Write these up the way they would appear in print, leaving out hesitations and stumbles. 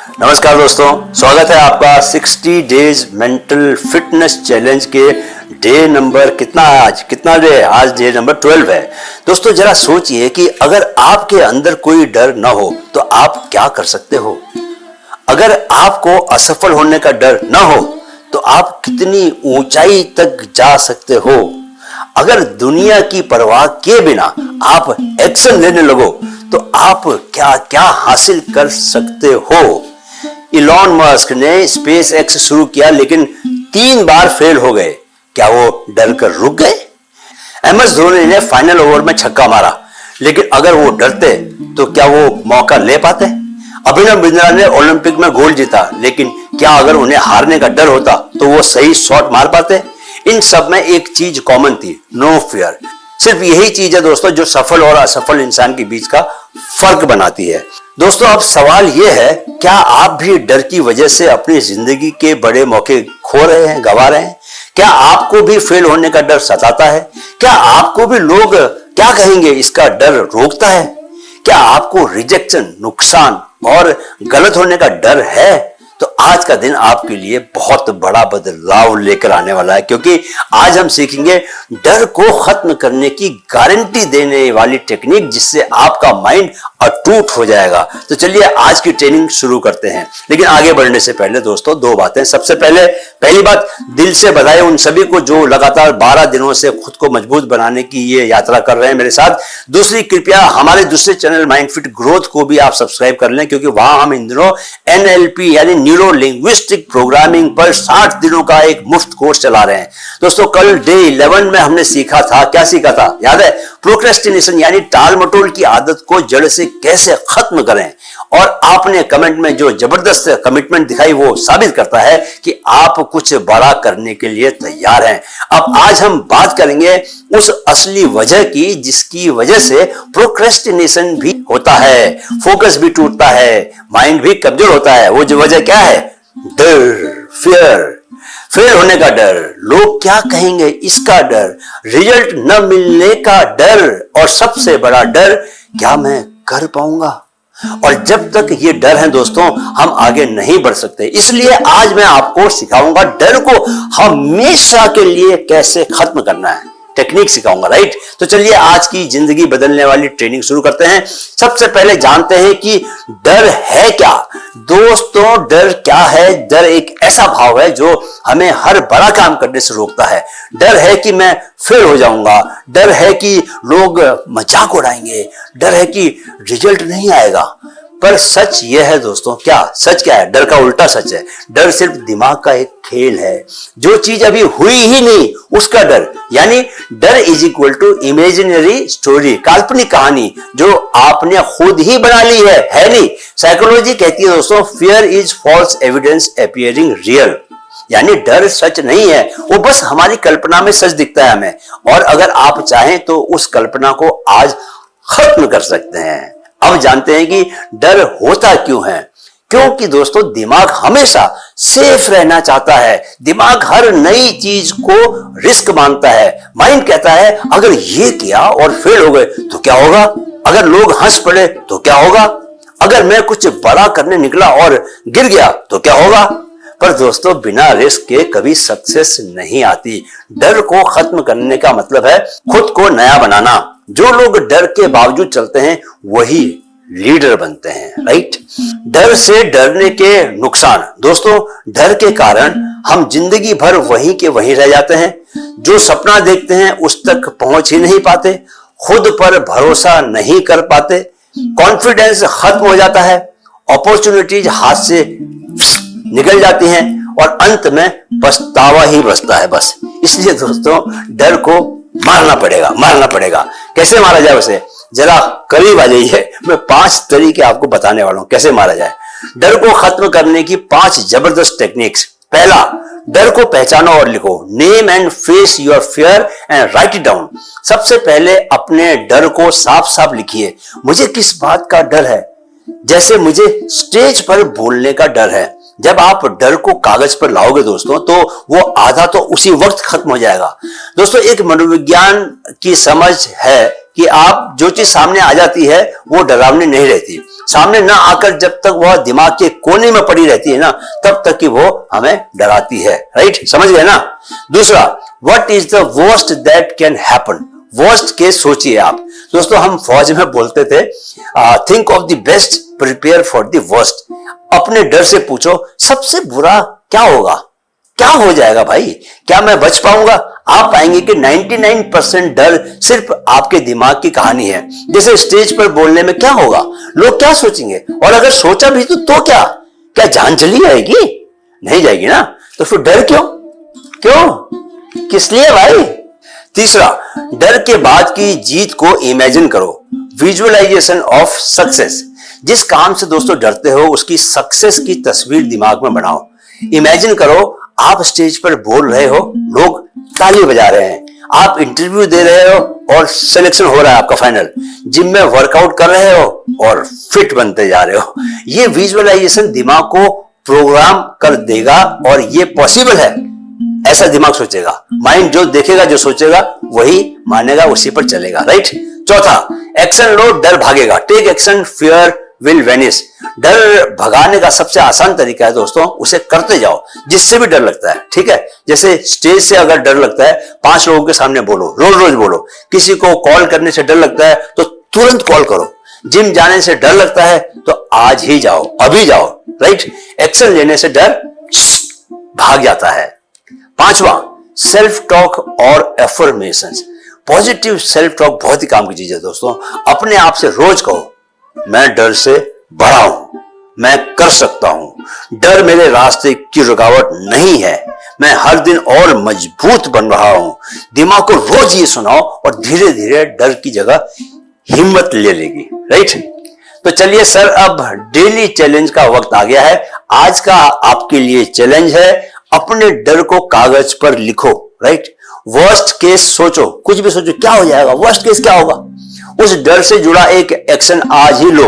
नमस्कार दोस्तों, स्वागत है आपका 60 डेज मेंटल फिटनेस चैलेंज के डे नंबर कितना है आज? कितना डे है आज? डे नंबर 12 है। दोस्तों जरा सोचिए कि अगर आपके अंदर कोई डर ना हो तो आप क्या कर सकते हो। अगर आपको असफल होने का डर ना हो तो आप कितनी ऊंचाई तक जा सकते हो। अगर दुनिया की परवाह किए बिना आप एक्शन लेने लगो तो आप क्या क्या हासिल कर सकते हो। इलॉन मस्क ने स्पेस एक्स शुरू किया लेकिन 3 बार फेल हो गए। क्या वो डर कर रुक गए? MS धोनी ने फाइनल ओवर में छक्का मारा लेकिन अगर वो डरते तो क्या वो मौका ले पाते? अभिनव बिंद्रा ने ओलंपिक में गोल्ड जीता लेकिन क्या अगर उन्हें हारने का डर होता तो वो सही शॉट मार पाते? इन सब में एक चीज कॉमन थी, नो फियर। सिर्फ यही चीज है दोस्तों जो सफल और असफल इंसान के बीच का फर्क बनाती है। दोस्तों अब सवाल यह है, क्या आप भी डर की वजह से अपनी जिंदगी के बड़े मौके खो रहे हैं, गंवा रहे हैं? क्या आपको भी फेल होने का डर सताता है? क्या आपको भी लोग क्या कहेंगे इसका डर रोकता है? क्या आपको रिजेक्शन, नुकसान और गलत होने का डर है? तो आज का दिन आपके लिए बहुत बड़ा बदलाव लेकर आने वाला है, क्योंकि आज हम सीखेंगे डर को खत्म करने की गारंटी देने वाली टेक्निक जिससे आपका माइंड अटूट हो जाएगा। तो चलिए आज की ट्रेनिंग शुरू करते हैं। लेकिन आगे बढ़ने से पहले दोस्तों 2 बातें। सबसे पहली बात, दिल से बधाई उन सभी को जो लगातार 12 दिनों से खुद को मजबूत बनाने की ये यात्रा कर रहे हैं मेरे साथ। दूसरी, कृपया हमारे दूसरे चैनल माइंड फिट ग्रोथ को भी आप सब्सक्राइब कर लें, क्योंकि वहां हम इन दिनों NLP यानी न्यूरो लिंग्विस्टिक प्रोग्रामिंग पर 60 दिनों का एक मुफ्त कोर्स चला रहे हैं। दोस्तों कल डे 11 में हमने सीखा था, क्या सीखा था याद है? प्रोक्रेस्टिनेशन यानी टाल मटोल की आदत को जड़ से कैसे खत्म करें। और आपने कमेंट में जो जबरदस्त कमिटमेंट दिखाई वो साबित करता है कि आप कुछ बड़ा करने के लिए तैयार हैं। अब आज हम बात करेंगे उस असली वजह की जिसकी वजह से प्रोक्रेस्टिनेशन भी होता है, फोकस भी टूटता है, माइंड भी कमजोर होता है। वो जो वजह क्या है? डर, फियर, फेल होने का डर, लोग क्या कहेंगे इसका डर, रिजल्ट न मिलने का डर और सबसे बड़ा डर, क्या मैं कर पाऊंगा? और जब तक ये डर है दोस्तों हम आगे नहीं बढ़ सकते। इसलिए आज मैं आपको सिखाऊंगा डर को हमेशा के लिए कैसे खत्म करना है, टेक्निक सिखाऊंगा, राइट? तो चलिए आज की जिंदगी बदलने वाली ट्रेनिंग शुरू करते हैं। सबसे पहले जानते हैं कि डर है क्या। दोस्तों डर क्या है? डर एक ऐसा भाव है जो हमें हर बड़ा काम करने से रोकता है। डर है कि मैं फेल हो जाऊंगा, डर है कि लोग मजाक उड़ाएंगे, डर है कि रिजल्ट नहीं आएगा। पर सच यह है दोस्तों, क्या सच क्या है? डर का उल्टा सच है। डर सिर्फ दिमाग का एक खेल है। जो चीज अभी हुई ही नहीं उसका डर, यानी डर is equal to imaginary story, काल्पनिक कहानी जो आपने खुद ही बना ली है नहीं। साइकोलॉजी कहती है दोस्तों, fear is false evidence appearing real, यानी डर सच नहीं है, वो बस हमारी कल्पना में सच दिखता है हमें। और अगर आप चाहें तो उस कल्पना को आज खत्म कर सकते हैं। अब जानते हैं कि डर होता क्यों है। क्योंकि दोस्तों दिमाग हमेशा सेफ रहना चाहता है। दिमाग हर नई चीज को रिस्क मानता है। माइंड कहता है अगर ये किया और फेल हो गए तो क्या होगा? अगर लोग हंस पड़े तो क्या होगा? अगर मैं कुछ बड़ा करने निकला और गिर गया तो क्या होगा? पर दोस्तों बिना रिस्क के कभी सक्सेस नहीं आती। डर को खत्म करने का मतलब है खुद को नया बनाना। जो लोग डर के बावजूद चलते हैं वही लीडर बनते हैं, राइट? डर से डरने के नुकसान। दोस्तों डर के कारण हम जिंदगी भर वहीं के वहीं रह जाते हैं। जो सपना देखते हैं उस तक पहुंच ही नहीं पाते, खुद पर भरोसा नहीं कर पाते, कॉन्फिडेंस खत्म हो जाता है, अपॉर्चुनिटीज हाथ से निकल जाती हैं और अंत में पछतावा ही बचता है बस। इसलिए दोस्तों डर को मारना पड़ेगा। कैसे मारा जाए उसे? जरा करीब आ जाइए, मैं 5 तरीके आपको बताने वाला हूं कैसे मारा जाए। डर को खत्म करने की 5 जबरदस्त टेक्निक्स। पहला, डर को पहचानो और लिखो। Name and face your fear and right it down. सबसे पहले अपने डर को साफ साफ लिखिए। मुझे किस बात का डर है? जैसे मुझे स्टेज पर बोलने का डर है। जब आप डर को कागज पर लाओगे दोस्तों तो वो आधा तो उसी वक्त खत्म हो जाएगा। दोस्तों एक मनोविज्ञान की समझ है कि आप जो चीज सामने आ जाती है वो डरावनी नहीं रहती। सामने ना आकर जब तक वह दिमाग के कोने में पड़ी रहती है ना, तब तक कि वो हमें डराती है। राइट, समझ गए ना। दूसरा, what is the worst that can happen. Worst case सोचिए आप। दोस्तों, हम फौज में बोलते थे think of the best, prepare for the worst. अपने डर से पूछो सबसे बुरा क्या होगा, क्या हो जाएगा भाई, क्या मैं बच पाऊंगा। आप पाएंगे कि 99% डर सिर्फ आपके दिमाग की कहानी है। जैसे स्टेज पर बोलने में क्या होगा, लोग क्या सोचेंगे, और अगर सोचा भी तो क्या जान चली जाएगी, नहीं जाएगी ना। तो फिर डर क्यों किस लिए भाई। तीसरा, डर के बाद की जीत को इमेजिन करो, विजुअलाइजेशन ऑफ सक्सेस। जिस काम से दोस्तों डरते हो उसकी सक्सेस की तस्वीर दिमाग में बनाओ। इमेजिन करो आप स्टेज पर बोल रहे हो, लोग ताली बजा रहे हैं, आप इंटरव्यू दे रहे हो और सिलेक्शन हो रहा है आपका फाइनल, जिम में वर्कआउट कर रहे हो और फिट बनते जा रहे हो। ये विजुअलाइजेशन दिमाग को प्रोग्राम कर देगा और ये पॉसिबल है, ऐसा दिमाग सोचेगा। माइंड जो देखेगा, जो सोचेगा वही मानेगा, उसी पर चलेगा। राइट। चौथा, एक्शन लो, डर भागेगा। Take action, fear will vanish. डर भगाने का सबसे आसान तरीका है दोस्तों, उसे करते जाओ जिससे भी डर लगता है। ठीक है, जैसे स्टेज से अगर डर लगता है, 5 लोगों के सामने बोलो, रोज रोज बोलो। किसी को कॉल करने से डर लगता है तो तुरंत कॉल करो। जिम जाने से डर लगता है तो आज ही जाओ, अभी जाओ। राइट, एक्शन लेने से डर भाग जाता है। 5वां, सेल्फ टॉक और एफर्मेशंस। पॉजिटिव सेल्फ टॉक बहुत ही काम की चीज है दोस्तों। अपने आप से रोज कहो, मैं डर से बड़ा हूं, मैं कर सकता हूं, डर मेरे रास्ते की रुकावट नहीं है, मैं हर दिन और मजबूत बन रहा हूं। दिमाग को रोज ये सुनाओ और धीरे धीरे डर की जगह हिम्मत ले लेगी। राइट। तो चलिए सर, अब डेली चैलेंज का वक्त आ गया है। आज का आपके लिए चैलेंज है, अपने डर को कागज पर लिखो। राइट। वर्स्ट केस सोचो, कुछ भी सोचो, क्या हो जाएगा, वर्स्ट केस क्या होगा, उस डर से जुड़ा एक एक्शन आज ही लो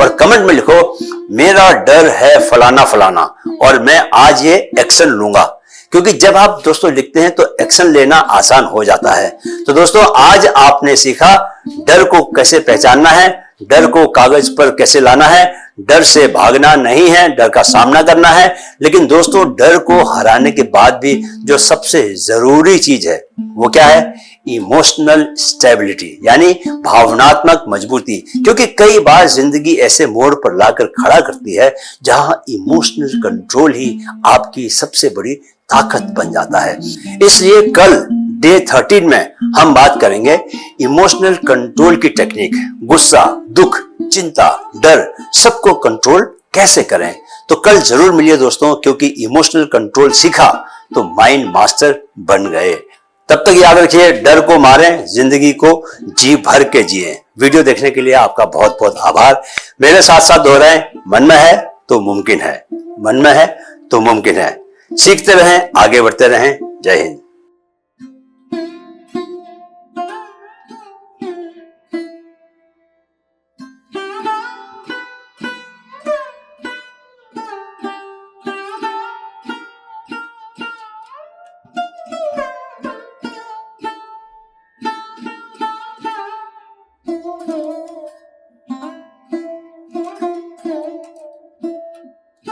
और कमेंट में लिखो, मेरा डर है फलाना फलाना और मैं आज ये एक्शन लूंगा। क्योंकि जब आप दोस्तों लिखते हैं तो एक्शन लेना आसान हो जाता है। तो दोस्तों, आज आपने सीखा डर को कैसे पहचानना है, डर को कागज पर कैसे लाना है। डर से भागना नहीं है, डर का सामना करना है। लेकिन दोस्तों, डर को हराने के बाद भी जो सबसे जरूरी चीज है वो क्या है, इमोशनल स्टेबिलिटी, यानी भावनात्मक मजबूती। क्योंकि कई बार जिंदगी ऐसे मोड़ पर लाकर खड़ा करती है जहां इमोशनल कंट्रोल ही आपकी सबसे बड़ी ताकत बन जाता है। इसलिए कल डे 13 में हम बात करेंगे इमोशनल कंट्रोल की टेक्निक। गुस्सा, दुख, चिंता, डर, सबको कंट्रोल कैसे करें। तो कल जरूर मिलिए दोस्तों, क्योंकि इमोशनल कंट्रोल सीखा तो माइंड मास्टर बन गए। तब तक याद रखिए, डर को मारें, जिंदगी को जी भर के जिए। वीडियो देखने के लिए आपका बहुत बहुत आभार। मेरे साथ साथ दोहराएं, मन में है तो मुमकिन है, मन में है तो मुमकिन है। सीखते रहें, आगे बढ़ते रहें। जय हिंद।